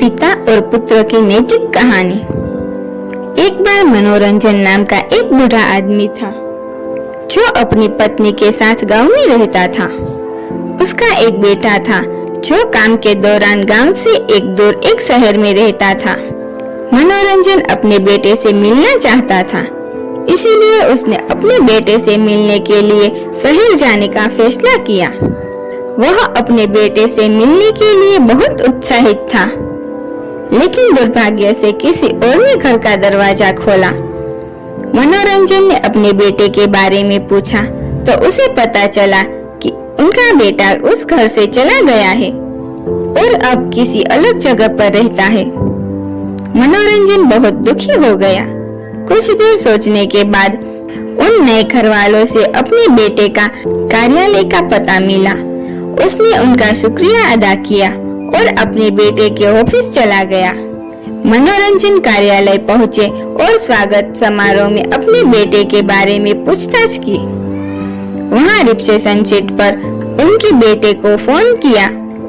पिता और पुत्र की नैतिक कहानी। एक बार मनोरंजन नाम का एक बूढ़ा आदमी था जो अपनी पत्नी के साथ गांव में रहता था। उसका एक बेटा था जो काम के दौरान गांव से एक दूर एक शहर में रहता था। मनोरंजन अपने बेटे से मिलना चाहता था, इसीलिए उसने अपने बेटे से मिलने के लिए शहर जाने का फैसला किया। वह अपने बेटे से मिलने के लिए बहुत उत्साहित था, लेकिन दुर्भाग्य से किसी और ने घर का दरवाजा खोला। मनोरंजन ने अपने बेटे के बारे में पूछा तो उसे पता चला कि उनका बेटा उस घर से चला गया है और अब किसी अलग जगह पर रहता है। मनोरंजन बहुत दुखी हो गया। कुछ देर सोचने के बाद उन नए घर वालों से अपने बेटे का कार्यालय का पता मिला। उसने उनका शुक्रिया अदा किया और अपने बेटे के ऑफिस चला गया। मनोरंजन कार्यालय पहुंचे और स्वागत समारोह में अपने बेटे के बारे में पूछताछ की। वहां रिसेप्शन सीट पर उनके बेटे को फोन किया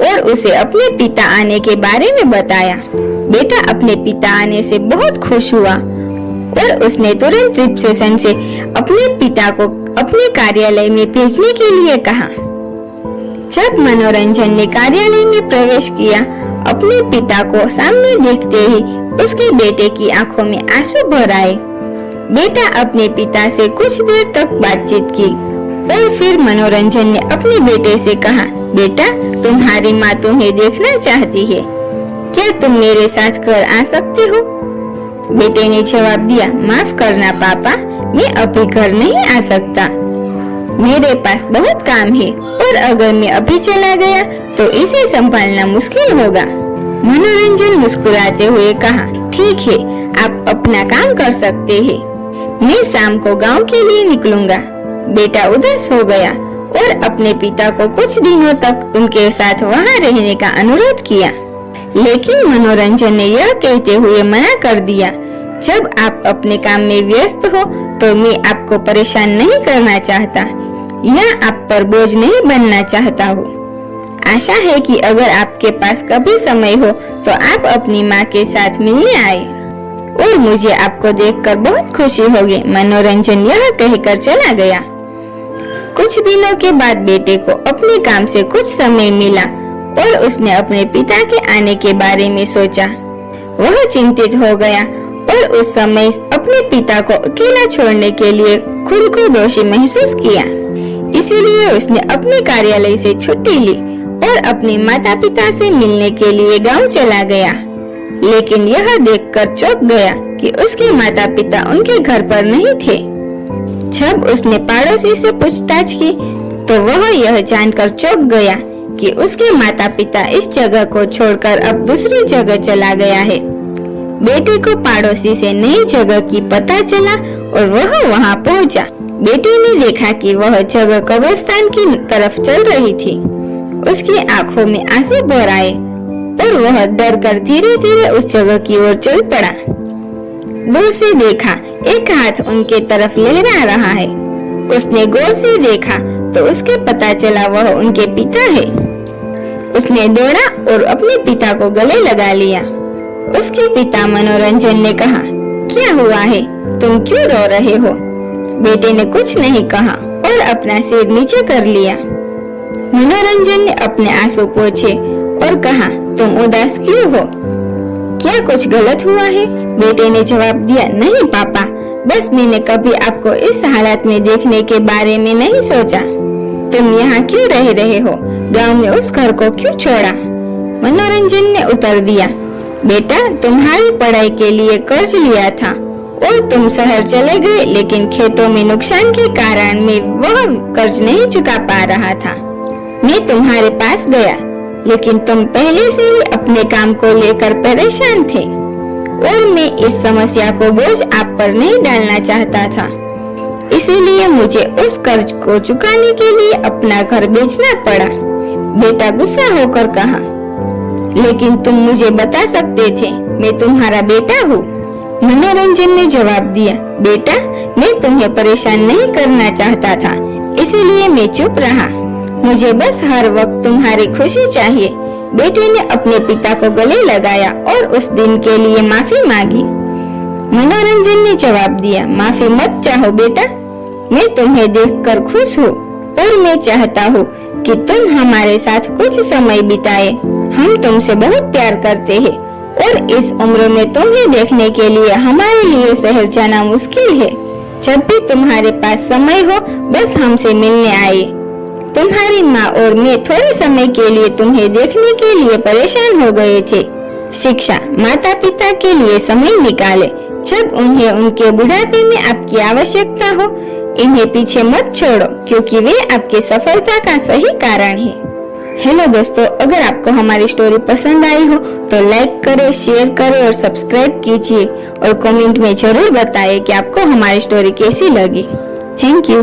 और उसे अपने पिता आने के बारे में बताया। बेटा अपने पिता आने से बहुत खुश हुआ और उसने तुरंत रिसेप्शन से अपने पिता को अपने कार्यालय में भेजने के लिए कहा। जब मनोरंजन ने कार्यालय में प्रवेश किया, अपने पिता को सामने देखते ही उसके बेटे की आंखों में आंसू भर आए। बेटा अपने पिता से कुछ देर तक बातचीत की और फिर मनोरंजन ने अपने बेटे से कहा, बेटा तुम्हारी माँ तुम्हें देखना चाहती है, क्या तुम मेरे साथ घर आ सकते हो? बेटे ने जवाब दिया, माफ करना पापा, मैं अभी घर नहीं आ सकता, मेरे पास बहुत काम है और अगर मैं अभी चला गया तो इसे संभालना मुश्किल होगा। मनोरंजन मुस्कुराते हुए कहा, ठीक है, आप अपना काम कर सकते हैं, मैं शाम को गांव के लिए निकलूंगा। बेटा उदास हो गया और अपने पिता को कुछ दिनों तक उनके साथ वहां रहने का अनुरोध किया, लेकिन मनोरंजन ने यह कहते हुए मना कर दिया, जब आप अपने काम में व्यस्त हो तो मैं आपको परेशान नहीं करना चाहता या आप पर बोझ नहीं बनना चाहता हूँ। आशा है कि अगर आपके पास कभी समय हो तो आप अपनी माँ के साथ मिलने आए और मुझे आपको देखकर बहुत खुशी होगी। मनोरंजन यह कहकर चला गया। कुछ दिनों के बाद बेटे को अपने काम से कुछ समय मिला और उसने अपने पिता के आने के बारे में सोचा। वह चिंतित हो गया और उस समय अपने पिता को अकेला छोड़ने के लिए खुद को दोषी महसूस किया। इसीलिए उसने अपने कार्यालय से छुट्टी ली और अपने माता पिता से मिलने के लिए गांव चला गया। लेकिन यह देखकर चौंक गया कि उसके माता पिता उनके घर पर नहीं थे। जब उसने पड़ोसी से पूछताछ की तो वह यह जानकर चौंक गया कि उसके माता पिता इस जगह को छोड़कर अब दूसरी जगह चला गया है। बेटे को पड़ोसी से नई जगह की पता चला और वह वहां पहुंचा। बेटे ने देखा कि वह जगह कब्रिस्तान की तरफ चल रही थी। उसकी आंखों में आंसू भर आए और वह डर कर धीरे धीरे उस जगह की ओर चल पड़ा। दूर से देखा, एक हाथ उनके तरफ लहरा रहा है। उसने गौर से देखा तो उसके पता चला वह उनके पिता है। उसने दौड़ा और अपने पिता को गले लगा लिया। उसके पिता मनोरंजन ने कहा, क्या हुआ है, तुम क्यों रो रहे हो? बेटे ने कुछ नहीं कहा और अपना सिर नीचे कर लिया। मनोरंजन ने अपने आंसू पोंछे और कहा, तुम उदास क्यों हो, क्या कुछ गलत हुआ है? बेटे ने जवाब दिया, नहीं पापा, बस मैंने कभी आपको इस हालत में देखने के बारे में नहीं सोचा। तुम यहाँ क्यों रह रहे हो, गांव में उस घर को क्यों छोड़ा? मनोरंजन ने उत्तर दिया, बेटा तुम्हारी पढ़ाई के लिए कर्ज लिया था और तुम शहर चले गए, लेकिन खेतों में नुकसान के कारण मैं वह कर्ज नहीं चुका पा रहा था। मैं तुम्हारे पास गया, लेकिन तुम पहले से ही अपने काम को लेकर परेशान थे और मैं इस समस्या को बोझ आप पर नहीं डालना चाहता था। इसीलिए मुझे उस कर्ज को चुकाने के लिए अपना घर बेचना पड़ा। बेटा गुस्सा होकर कहा, लेकिन तुम मुझे बता सकते थे, मैं तुम्हारा बेटा हूँ। मनोरंजन ने जवाब दिया, बेटा मैं तुम्हें परेशान नहीं करना चाहता था, इसीलिए मैं चुप रहा। मुझे बस हर वक्त तुम्हारी खुशी चाहिए, बेटे ने अपने पिता को गले लगाया और उस दिन के लिए माफी मांगी। मनोरंजन ने जवाब दिया, माफी मत चाहो बेटा, मैं तुम्हें देखकर खुश हूँ और मैं चाहता हूँ कि तुम हमारे साथ कुछ समय बिताए। हम तुमसे बहुत प्यार करते हैं और इस उम्र में तुम्हें देखने के लिए हमारे लिए शहर जाना मुश्किल है। जब भी तुम्हारे पास समय हो बस हमसे मिलने आए। तुम्हारी माँ और मैं थोड़े समय के लिए तुम्हें देखने के लिए परेशान हो गए थे। शिक्षा, माता पिता के लिए समय निकाले जब उन्हें उनके बुढ़ापे में आपकी आवश्यकता हो। इन्हें पीछे मत छोड़ो क्योंकि वे आपकी सफलता का सही कारण है। हेलो दोस्तों, अगर आपको हमारी स्टोरी पसंद आई हो तो लाइक करें, शेयर करें और सब्सक्राइब कीजिए और कमेंट में जरूर बताएं कि आपको हमारी स्टोरी कैसी लगी। Thank you.